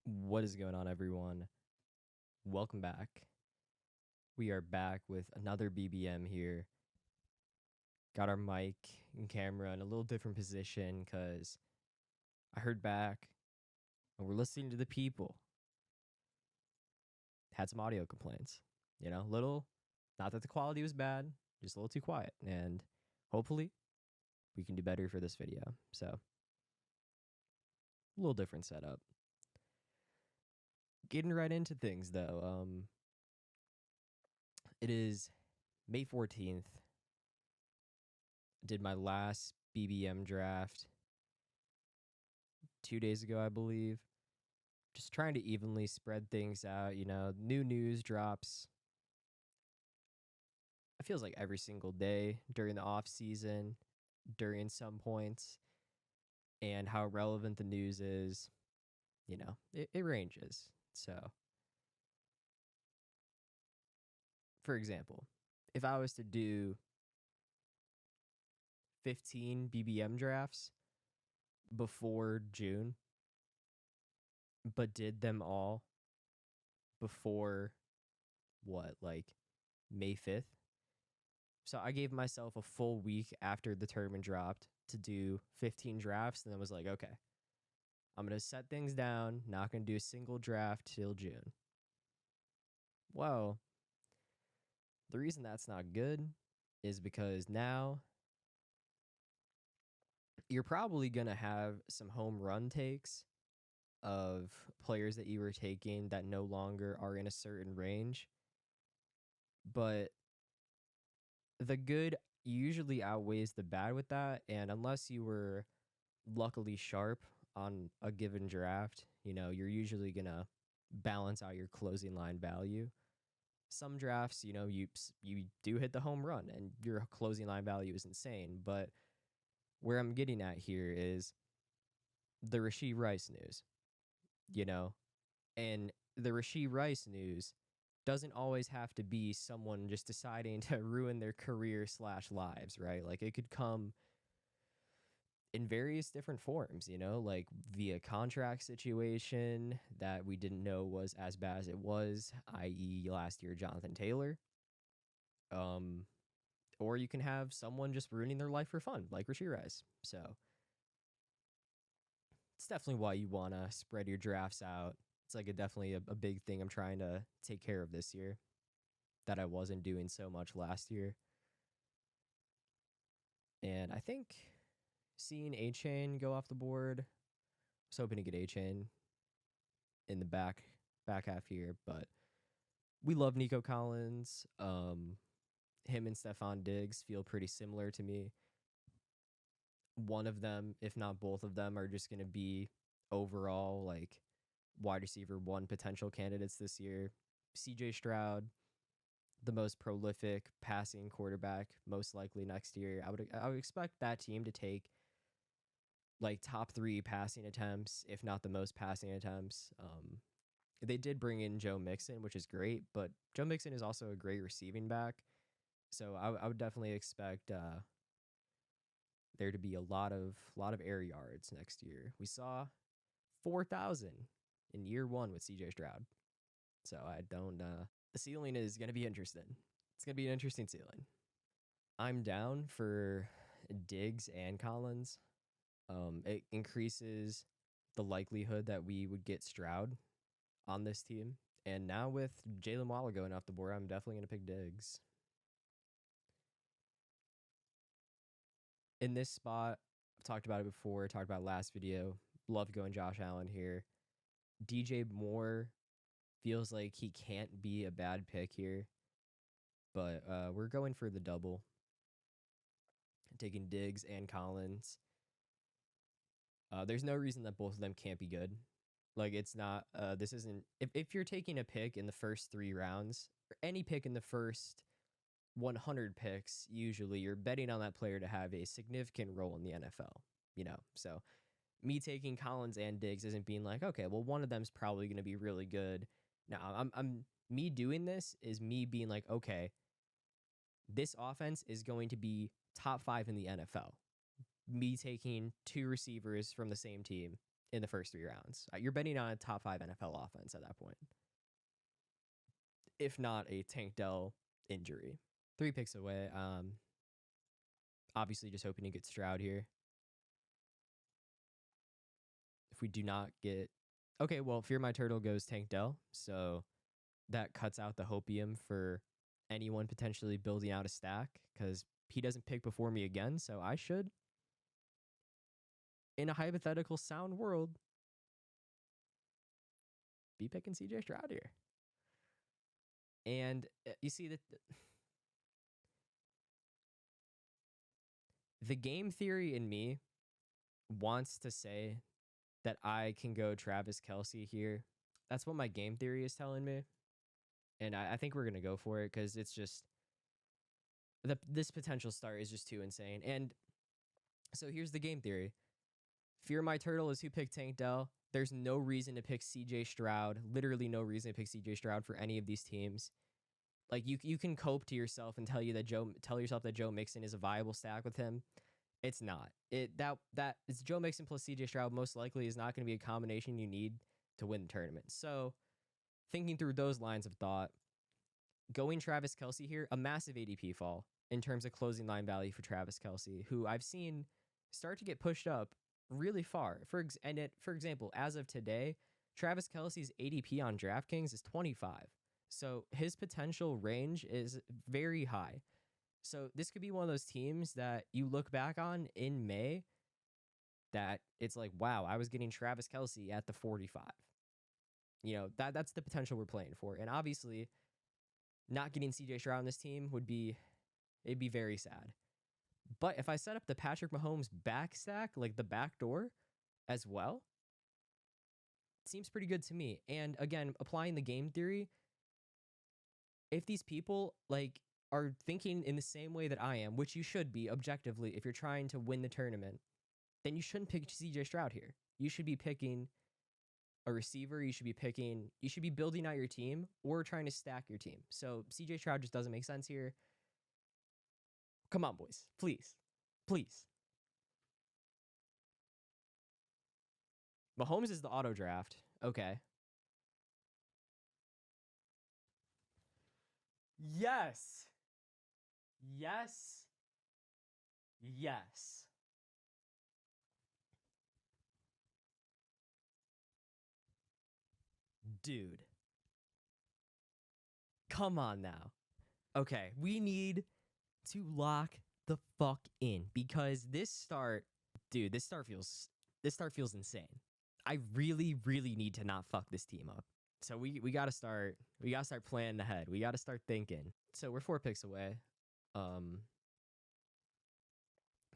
What is going on, everyone? Welcome back. We are back with another BBM here. Got our mic and camera in a little different position because I heard back and we're listening to the people. Had some audio complaints, not that the quality was bad, just a little too quiet. And hopefully we can do better for this video. So, a little different setup. Getting right into things though. It is May 14th. Did my last BBM draft 2 days ago, I believe. Just trying to evenly spread things out, new news drops. It feels like every single day during the off season, during some points, and how relevant the news is, it ranges. So, for example, if I was to do 15 BBM drafts before June, but did them all before like May 5th. So I gave myself a full week after the tournament dropped to do 15 drafts, and then was like, okay, I'm going to set things down, not going to do a single draft till June. Well, the reason that's not good is because now you're probably going to have some home run takes of players that you were taking that no longer are in a certain range. But the good usually outweighs the bad with that. And unless you were luckily sharp on a given draft, you're usually going to balance out your closing line value. Some drafts, you do hit the home run and your closing line value is insane. But where I'm getting at here is the Rashee Rice news, and the Rashee Rice news doesn't always have to be someone just deciding to ruin their career/lives, right? Like it could come in various different forms, like via contract situation that we didn't know was as bad as it was, i.e. last year, Jonathan Taylor. Or you can have someone just ruining their life for fun, like Rashee Rice. So it's definitely why you want to spread your drafts out. It's like definitely a big thing I'm trying to take care of this year that I wasn't doing so much last year. And I think seeing A-Chain go off the board, I was hoping to get A-Chain in the back half here, but we love Nico Collins. Him and Stephon Diggs feel pretty similar to me. One of them, if not both of them, are just going to be overall like wide receiver one potential candidates this year. CJ Stroud, the most prolific passing quarterback, most likely next year. I would expect that team to take like top 3 passing attempts, if not the most passing attempts. They did bring in Joe Mixon, which is great, but Joe Mixon is also a great receiving back. So I would definitely expect there to be a lot of air yards next year. We saw 4,000 in year 1 with CJ Stroud. So I don't. The ceiling is going to be interesting. It's going to be an interesting ceiling. I'm down for Diggs and Collins. It increases the likelihood that we would get Stroud on this team. And now with Jalen Waddle going off the board, I'm definitely going to pick Diggs. In this spot, I've talked about it before, talked about last video. Love going Josh Allen here. DJ Moore feels like he can't be a bad pick here, but we're going for the double. Taking Diggs and Collins. There's no reason that both of them can't be good. Like it's not. This isn't. If you're taking a pick in the first 3 rounds, or any pick in the first 100 picks, usually you're betting on that player to have a significant role in the NFL. So me taking Collins and Diggs isn't being like, okay, well, one of them's probably going to be really good. Now, I'm me doing this is me being like, okay, this offense is going to be top 5 in the NFL. Me taking 2 receivers from the same team in the first 3 rounds. You're betting on a top 5 NFL offense at that point, if not a Tank Dell injury. 3 picks away. Obviously, just hoping to get Stroud here. If we do not get, okay, well, Fear My Turtle goes Tank Dell, so that cuts out the hopium for anyone potentially building out a stack because he doesn't pick before me again, so I should, in a hypothetical sound world, be picking CJ Stroud here. And you see that the game theory in me wants to say that I can go Travis Kelce here. That's what my game theory is telling me. And I think we're going to go for it because it's just this potential start is just too insane. And so here's the game theory. Fear My Turtle is who picked Tank Dell. There's no reason to pick CJ Stroud. Literally no reason to pick CJ Stroud for any of these teams. Like you can cope to yourself and tell yourself that Joe Mixon is a viable stack with him. It's not. That it's Joe Mixon plus CJ Stroud most likely is not going to be a combination you need to win the tournament. So thinking through those lines of thought, going Travis Kelce here, a massive ADP fall in terms of closing line value for Travis Kelce, who I've seen start to get pushed up really far. For example, as of today, Travis Kelce's ADP on DraftKings is 25. So his potential range is very high. So this could be one of those teams that you look back on in May that it's like, wow, I was getting Travis Kelce at the 45. That's the potential we're playing for. And obviously, not getting CJ Stroud on this team it'd be very sad. But if I set up the Patrick Mahomes back stack, like the back door as well, it seems pretty good to me. And again, applying the game theory, if these people are thinking in the same way that I am, which you should be objectively if you're trying to win the tournament, then you shouldn't pick CJ Stroud here. You should be picking a receiver. You should be building out your team or trying to stack your team. So CJ Stroud just doesn't make sense here. Come on, boys. Please. Mahomes is the auto draft. Okay. Yes. Dude. Come on now. Okay, we need to lock the fuck in because this start feels insane. I really, really need to not fuck this team up. So we gotta start planning ahead. We gotta start thinking. So we're 4 picks away.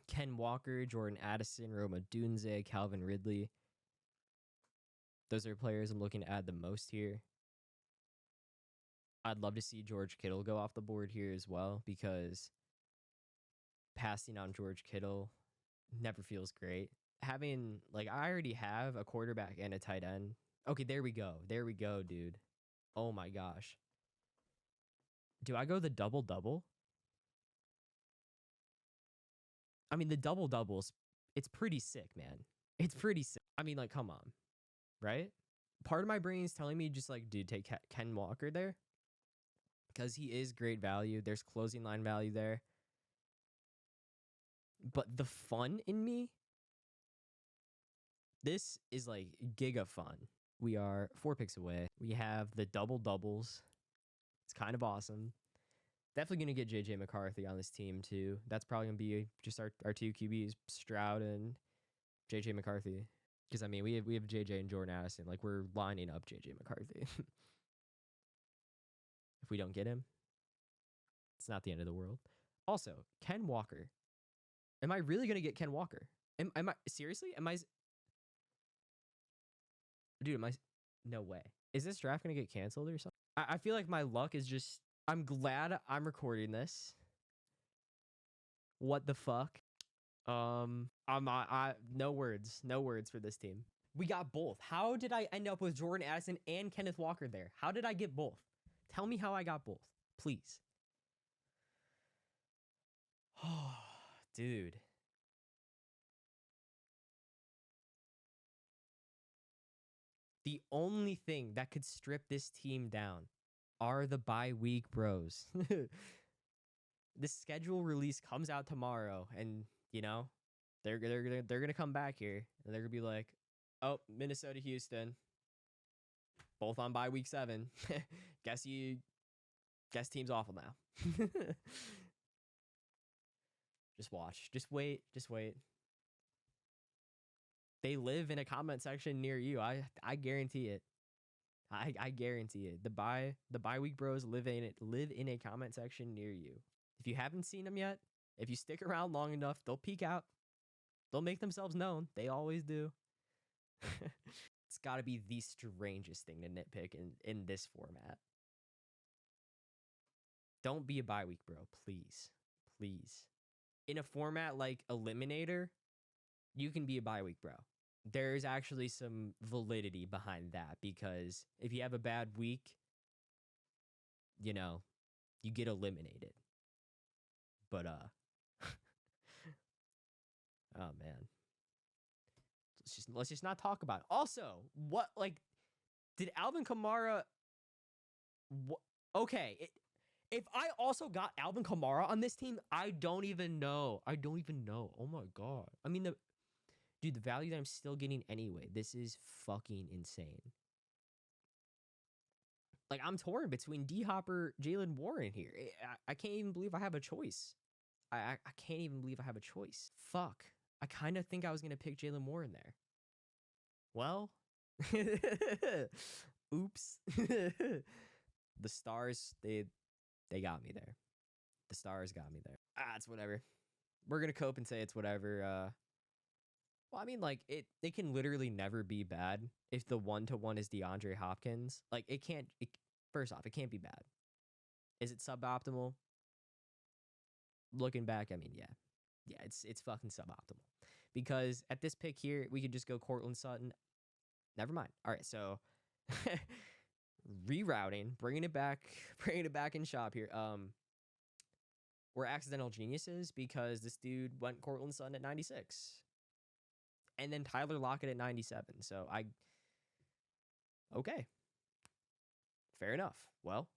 Ken Walker, Jordan Addison, Roma Dunze, Calvin Ridley. Those are players I'm looking to add the most here. I'd love to see George Kittle go off the board here as well because passing on George Kittle never feels great. Having, I already have a quarterback and a tight end. Okay, there we go, dude. Oh my gosh. Do I go the double-double? I mean, the double-doubles, it's pretty sick, man. It's pretty sick. I mean, come on, right? Part of my brain is telling me just dude, take Ken Walker there because he is great value. There's closing line value there. But the fun in me, this is giga fun. We are 4 picks away. We have the double-doubles. It's kind of awesome. Definitely going to get JJ McCarthy on this team too. That's probably going to be just our 2 QBs, Stroud and JJ McCarthy. Because I mean, we have JJ and Jordan Addison. We're lining up JJ McCarthy. If we don't get him, it's not the end of the world. Also, Ken Walker. Am I really going to get Ken Walker? Am I seriously? Dude, no way. Is this draft going to get canceled or something? I feel like my luck is just, I'm glad I'm recording this. What the fuck? No words for this team. We got both. How did I end up with Jordan Addison and Kenneth Walker there? How did I get both? Tell me how I got both, please. Oh, dude. The only thing that could strip this team down are the bye week bros. The schedule release comes out tomorrow, and you know they're gonna come back here and they're gonna be like, "Oh, Minnesota, Houston, both on bye week 7. guess team's awful now." Just watch, just wait, just wait. They live in a comment section near you. I guarantee it. I guarantee it. The bye week bros live in a comment section near you. If you haven't seen them yet, if you stick around long enough, they'll peek out. They'll make themselves known. They always do. It's got to be the strangest thing to nitpick in this format. Don't be a bye week bro, please. Please. In a format like Eliminator, you can be a bye week bro. There's actually some validity behind that, because if you have a bad week, you know, you get eliminated. But oh man. Let's just not talk about it. Also, what, like, did Alvin Kamara okay, if I also got Alvin Kamara on this team, I don't even know. Oh my god. I mean, the value that I'm still getting anyway. This is fucking insane. Like, I'm torn between D Hopper, Jalen Warren here. I can't even believe I have a choice. I can't even believe I have a choice. Fuck. I kind of think I was gonna pick Jalen Warren there. Well, oops. The Stars, they got me there. The Stars got me there. It's whatever. We're gonna cope and say it's whatever. Well, I mean, like, it can literally never be bad if the 1-to-1 is DeAndre Hopkins. Like, it can't. First off, it can't be bad. Is it suboptimal? Looking back, I mean, yeah, it's fucking suboptimal, because at this pick here, we could just go Cortland Sutton. Never mind. All right, so rerouting, bringing it back in shop here. We're accidental geniuses because this dude went Cortland Sutton at 96. And then Tyler Lockett at 97. So okay. Fair enough. Well,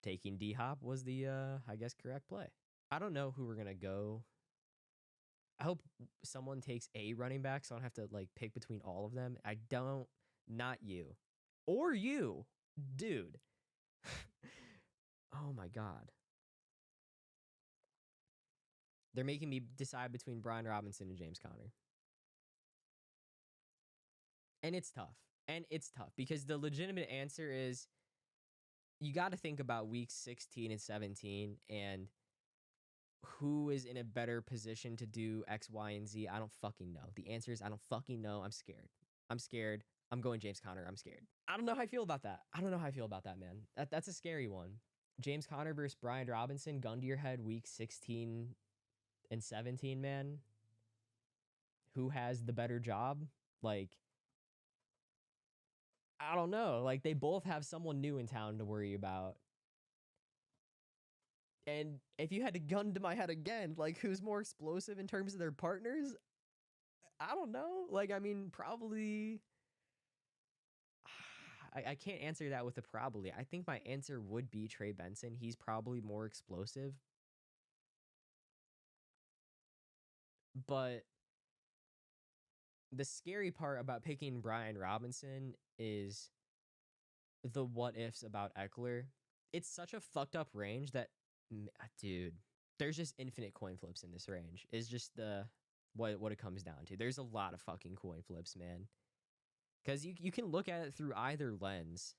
taking D-Hop was the, I guess, correct play. I don't know who we're going to go. I hope someone takes a running back so I don't have to, like, pick between all of them. Not you. Or you. Dude. Oh my god. They're making me decide between Brian Robinson and James Conner. And it's tough because the legitimate answer is you got to think about weeks 16 and 17 and who is in a better position to do X, Y, and Z. I don't fucking know. The answer is I don't fucking know. I'm scared. I'm going James Conner. I'm scared. I don't know how I feel about that. Man. That's a scary one. James Conner versus Brian Robinson, gun to your head, week 16 and 17, man. Who has the better job? Like, I don't know. Like, they both have someone new in town to worry about. And if you had to gun to my head again, like, who's more explosive in terms of their partners? I don't know. Like, I mean, probably. I can't answer that with a probably. I think my answer would be Trey Benson. He's probably more explosive. But the scary part about picking Brian Robinson is the what ifs about Eckler. It's such a fucked up range that, dude, there's just infinite coin flips in this range. Is just what it comes down to. There's a lot of fucking coin flips, man. Because you can look at it through either lens,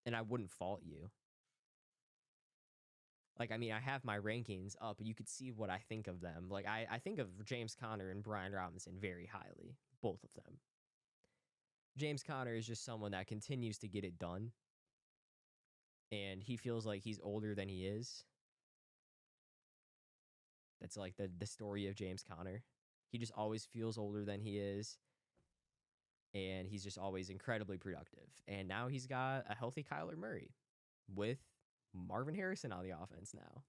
and I wouldn't fault you. Like, I mean, I have my rankings up, and you could see what I think of them. Like, I think of James Conner and Brian Robinson very highly, both of them. James Conner is just someone that continues to get it done, and he feels like he's older than he is. That's like the story of James Conner. He just always feels older than he is, and he's just always incredibly productive. And now he's got a healthy Kyler Murray with Marvin Harrison on the offense now.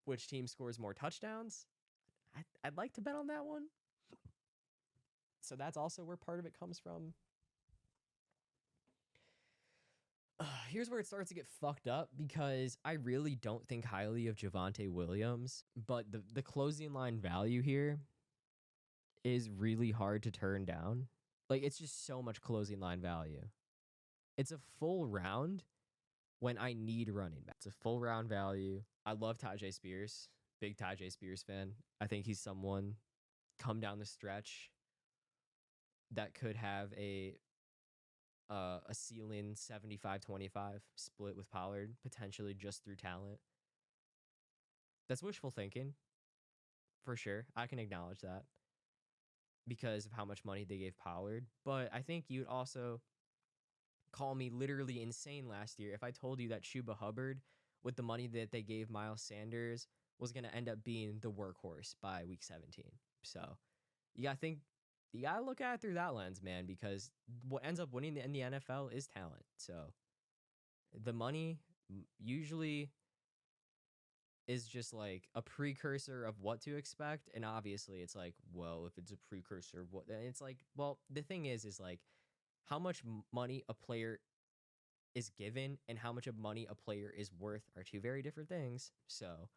Which team scores more touchdowns? I'd like to bet on that one. So that's also where part of it comes from. Here's where it starts to get fucked up because I really don't think highly of Javonte Williams, but the closing line value here is really hard to turn down. Like, it's just so much closing line value. It's a full round when I need running back. It's a full round value. I love Tajay Spears. Big Tajay Spears fan. I think he's someone come down the stretch that could have a ceiling 75-25 split with Pollard, potentially just through talent. That's wishful thinking, for sure. I can acknowledge that because of how much money they gave Pollard. But I think you'd also call me literally insane last year if I told you that Chuba Hubbard, with the money that they gave Miles Sanders, was going to end up being the workhorse by week 17. So you gotta look at it through that lens, man, because what ends up winning in the NFL is talent. So the money usually is just like a precursor of what to expect, and obviously it's like, well, if it's a precursor of what, then it's like, well, the thing is like how much money a player is given and how much of money a player is worth are two very different things. So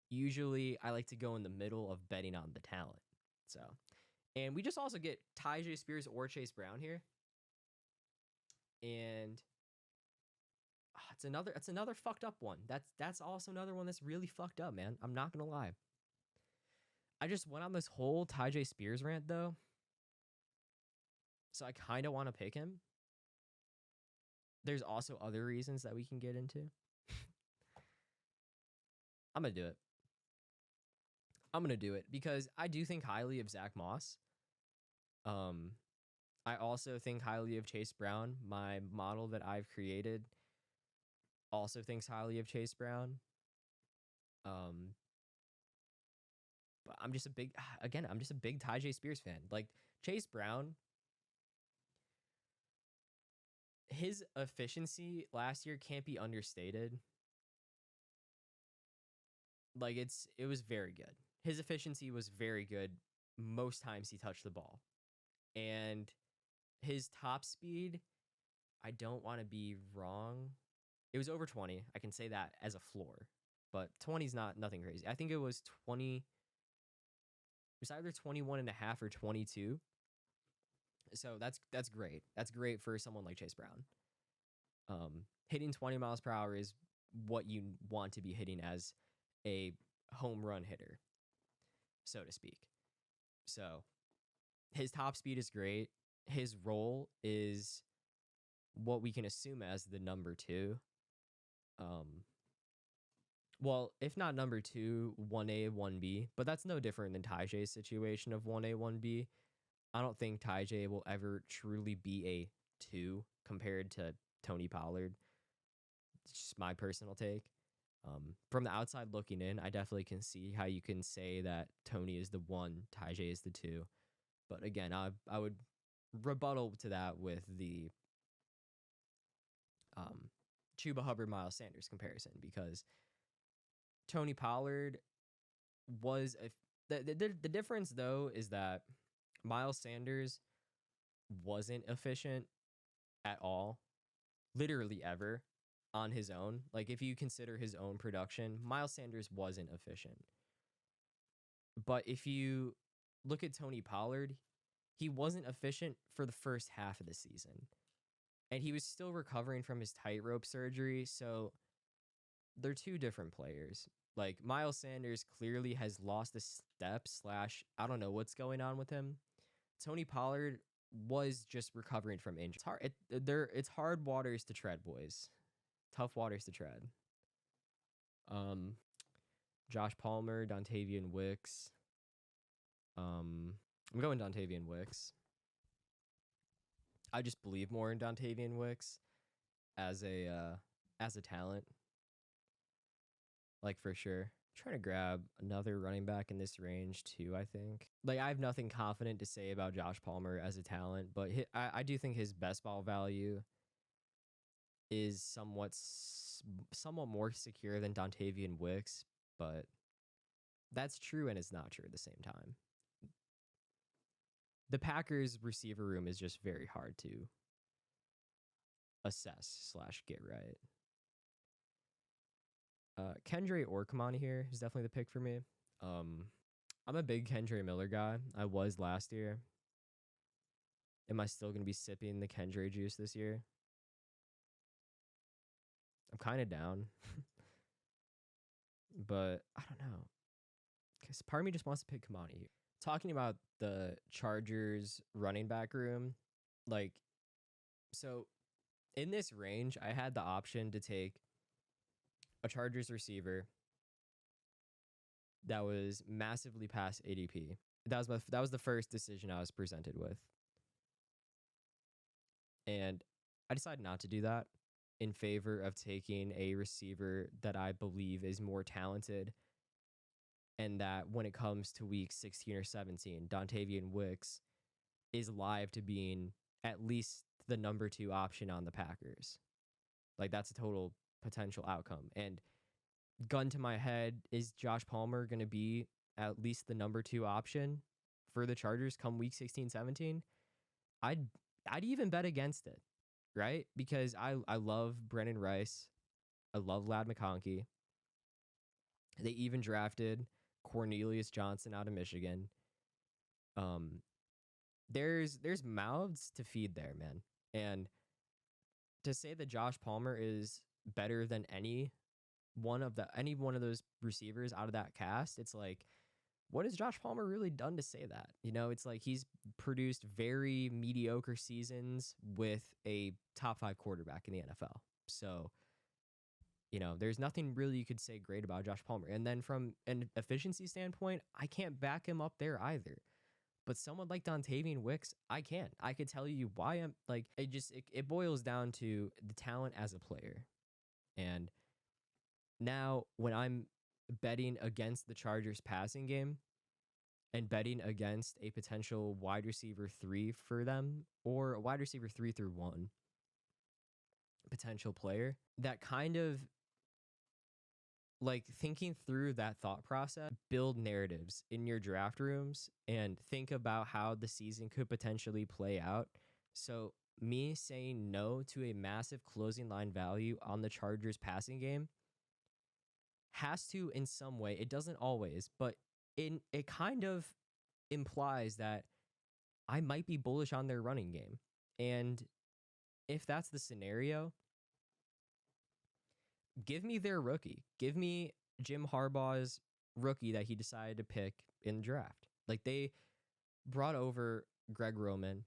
usually I like to go in the middle of betting on the talent. So, and we just also get Tajay Spears or Chase Brown here. And it's another fucked up one. That's also another one that's really fucked up, man. I'm not gonna lie. I just went on this whole Tajay Spears rant though. So I kind of want to pick him. There's also other reasons that we can get into. I'm gonna do it. I'm gonna do it because I do think highly of Zach Moss. I also think highly of Chase Brown. My model that I've created also thinks highly of Chase Brown. But I'm just a big Tajay Spears fan. Like Chase Brown, his efficiency last year can't be understated. Like it was very good. His efficiency was very good most times he touched the ball. And his top speed, I don't want to be wrong. It was over 20. I can say that as a floor. But 20 is nothing crazy. I think it was 20. It was either 21 and a half or 22. So that's great. That's great for someone like Chase Brown. Hitting 20 miles per hour is what you want to be hitting as a home run hitter, so to speak. So his top speed is great. His role is what we can assume as the number two. Well, if not number two, 1A, 1B, but that's no different than Tajay's situation of 1A, 1B. I don't think Tajay will ever truly be a 2 compared to Tony Pollard. It's just my personal take. From the outside looking in, I definitely can see how you can say that Tony is the 1, Tajay is the 2. But again, I would rebuttal to that with the Chuba Hubbard Miles Sanders comparison, because Tony Pollard was the difference though is that Miles Sanders wasn't efficient at all, literally ever, on his own. Like if you consider his own production, Miles Sanders wasn't efficient. But if you look at Tony Pollard, he wasn't efficient for the first half of the season. And he was still recovering from his tightrope surgery, so they're two different players. Like Miles Sanders clearly has lost a step / I don't know what's going on with him. Tony Pollard was just recovering from injury. It's hard waters to tread, boys. Tough waters to tread. Josh Palmer, Dontavian Wicks. I'm going Dontavian Wicks. I just believe more in Dontavian Wicks as a talent. Like for sure. I'm trying to grab another running back in this range too, I think. Like I have nothing confident to say about Josh Palmer as a talent, but I do think his best ball value is somewhat more secure than Dontavian Wicks, but that's true and it's not true at the same time. the Packers receiver room is just very hard to assess / get right. Kendra or Kamani here is definitely the pick for me. I'm a big Kendra Miller guy. I was last year. Am I still going to be sipping the Kendra juice this year? I'm kind of down. But I don't know. Because part of me just wants to pick Kamani here. Talking about the Chargers running back room, like, so in this range, I had the option to take a Chargers receiver that was massively past ADP. That was the first decision I was presented with. And I decided not to do that in favor of taking a receiver that I believe is more talented, and that when it comes to week 16 or 17, Dontavian Wicks is live to being at least the number 2 option on the Packers. Like, that's a total potential outcome. And gun to my head, is Josh Palmer going to be at least the number 2 option for the Chargers come week 16, 17? I'd even bet against it, right? Because I love Brennan Rice. I love Lad McConkey. They even drafted Cornelius Johnson out of Michigan. There's mouths to feed there, man. And to say that Josh Palmer is better than any one of those receivers out of that cast, it's like, what has Josh Palmer really done to say that? You know, it's like he's produced very mediocre seasons with a top 5 quarterback in the NFL. So, you know, there's nothing really you could say great about Josh Palmer. And then from an efficiency standpoint, I can't back him up there either. But someone like Dontavian Wicks, I can. I could tell you why I'm like, it boils down to the talent as a player. And now when I'm betting against the Chargers passing game and betting against a potential wide receiver 3 for them, or a wide receiver 3 through 1 potential player, that kind of, like, thinking through that thought process, build narratives in your draft rooms and think about how the season could potentially play out. So me saying no to a massive closing line value on the Chargers passing game has to, in some way, it doesn't always, but it kind of implies that I might be bullish on their running game. And if that's the scenario, give me their rookie. Give me Jim Harbaugh's rookie that he decided to pick in the draft. Like, they brought over Greg Roman,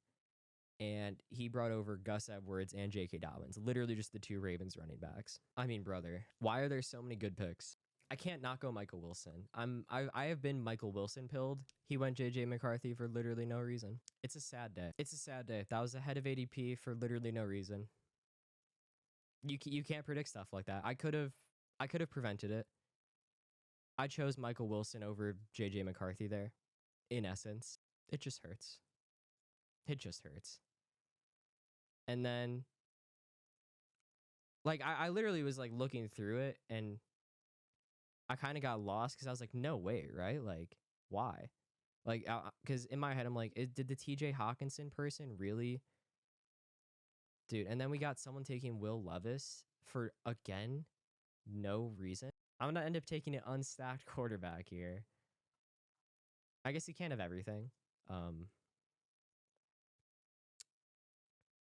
and he brought over Gus Edwards and J.K. Dobbins. Literally just the 2 Ravens running backs. I mean, brother, why are there so many good picks? I can't not go Michael Wilson. I have been Michael Wilson pilled. He went J.J. McCarthy for literally no reason. It's a sad day. It's a sad day. That was ahead of ADP for literally no reason. You can't predict stuff like that. I could have prevented it. I chose Michael Wilson over J.J. McCarthy there. In essence, it just hurts. It just hurts. And then, like, I literally was like looking through it, and I kind of got lost because I was like, no way, right? Like, why? Like, because in my head, I'm like, did the TJ Hawkinson person really? Dude, and then we got someone taking Will Levis for, again, no reason. I'm going to end up taking an unstacked quarterback here. I guess you can't have everything.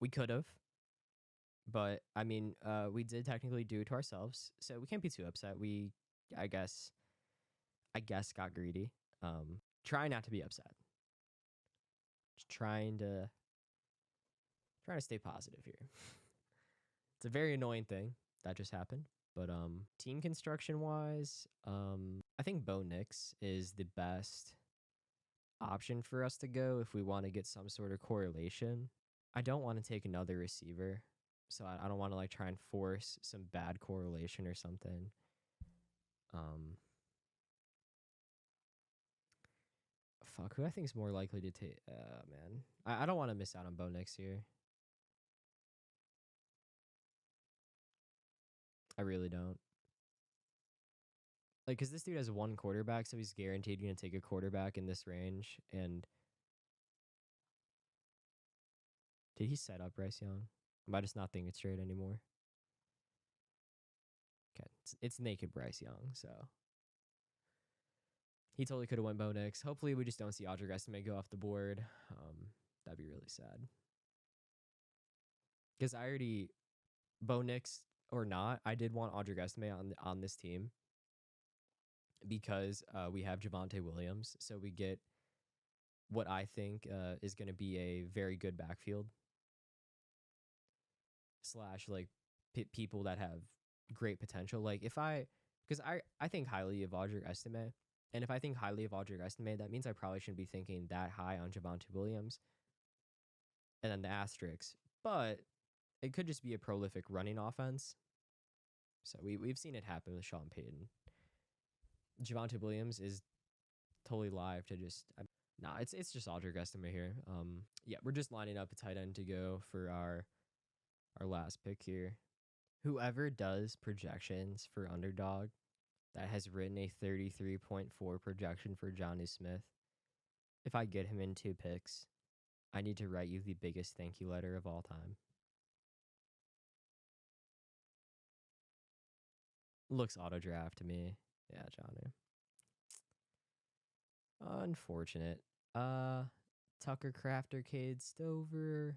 We could have. But, I mean, we did technically do it to ourselves. So we can't be too upset. We, I guess, got greedy. Try not to be upset. Just trying to stay positive here. It's a very annoying thing that just happened. But team construction wise, I think Bo Nix is the best option for us to go if we want to get some sort of correlation. I don't want to take another receiver, so I don't want to like try and force some bad correlation or something. Fuck, who I think is more likely to take? Man, I don't want to miss out on Bo Nix here. I really don't. Like, because this dude has 1 quarterback, so he's guaranteed going to take a quarterback in this range. And Did he set up Bryce Young? Am I just not thinking straight anymore? Okay, it's naked Bryce Young, so he totally could have went Bo Nix. Hopefully, we just don't see Audric Estime go off the board. That'd be really sad. Because I already Bo Nix or not, I did want Audric Estime on this team because we have Javonte Williams, so we get what I think is going to be a very good backfield slash like people that have great potential. Like because I think highly of Audric Estime, and if I think highly of Audric Estime, that means I probably shouldn't be thinking that high on Javonte Williams, and then the asterisks. But it could just be a prolific running offense. So we've seen it happen with Sean Payton. Javonte Williams is totally live to just nah, it's just Audric Estime here. Yeah, we're just lining up a tight end to go for our last pick here. Whoever does projections for Underdog that has written a 33.4 projection for Johnny Smith, if I get him in 2 picks, I need to write you the biggest thank you letter of all time. Looks auto draft to me. Yeah, Johnny. Unfortunate. Tucker Craft Arcade Stover.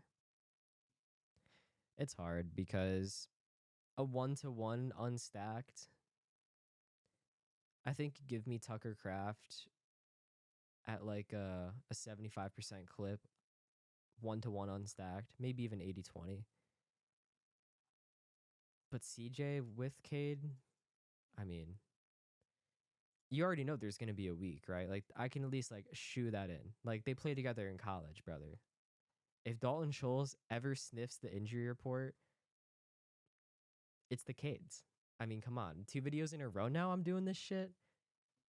It's hard because a 1-to-1 unstacked. I think give me Tucker Craft at like a 75% clip, 1-to-1 unstacked, maybe even 80-20. But CJ with Cade, I mean, you already know there's going to be a week, right? Like I can at least like shoe that in. Like they play together in college, brother. If Dalton Schultz ever sniffs the injury report, it's the Cades. I mean, come on. 2 videos in a row now I'm doing this shit.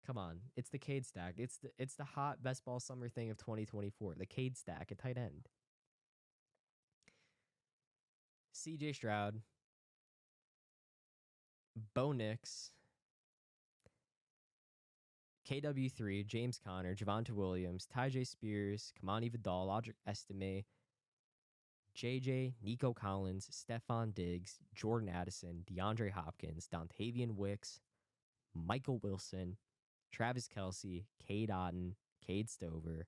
Come on. It's the Cade stack. It's the hot best ball summer thing of 2024. The Cade stack at tight end. CJ Stroud, Bo Nix, KW3, James Conner, Javonte Williams, Tyjae Spears, Kamani Vidal, Audric Estime, JJ, Nico Collins, Stephon Diggs, Jordan Addison, DeAndre Hopkins, Dontavian Wicks, Michael Wilson, Travis Kelce, Cade Otton, Cade Stover.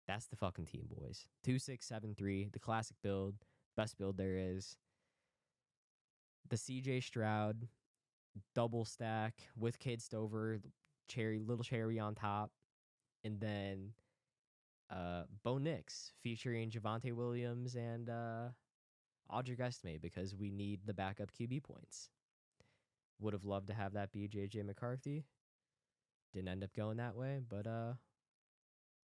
That's the fucking team, boys. 2673, the classic build, best build there is. The CJ Stroud double stack with Cade Stover, little cherry on top, and then Bo Nix featuring Javonte Williams and Audric Estime because we need the backup QB points. Would have loved to have that be JJ McCarthy. Didn't end up going that way, but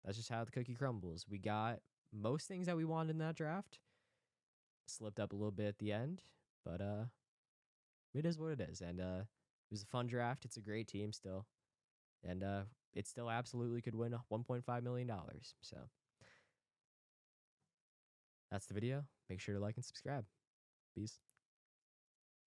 that's just how the cookie crumbles. We got most things that we wanted in that draft. Slipped up a little bit at the end, but it is what it is. And it was a fun draft. It's a great team still. And it still absolutely could win $1.5 million. So that's the video. Make sure to like and subscribe. Peace.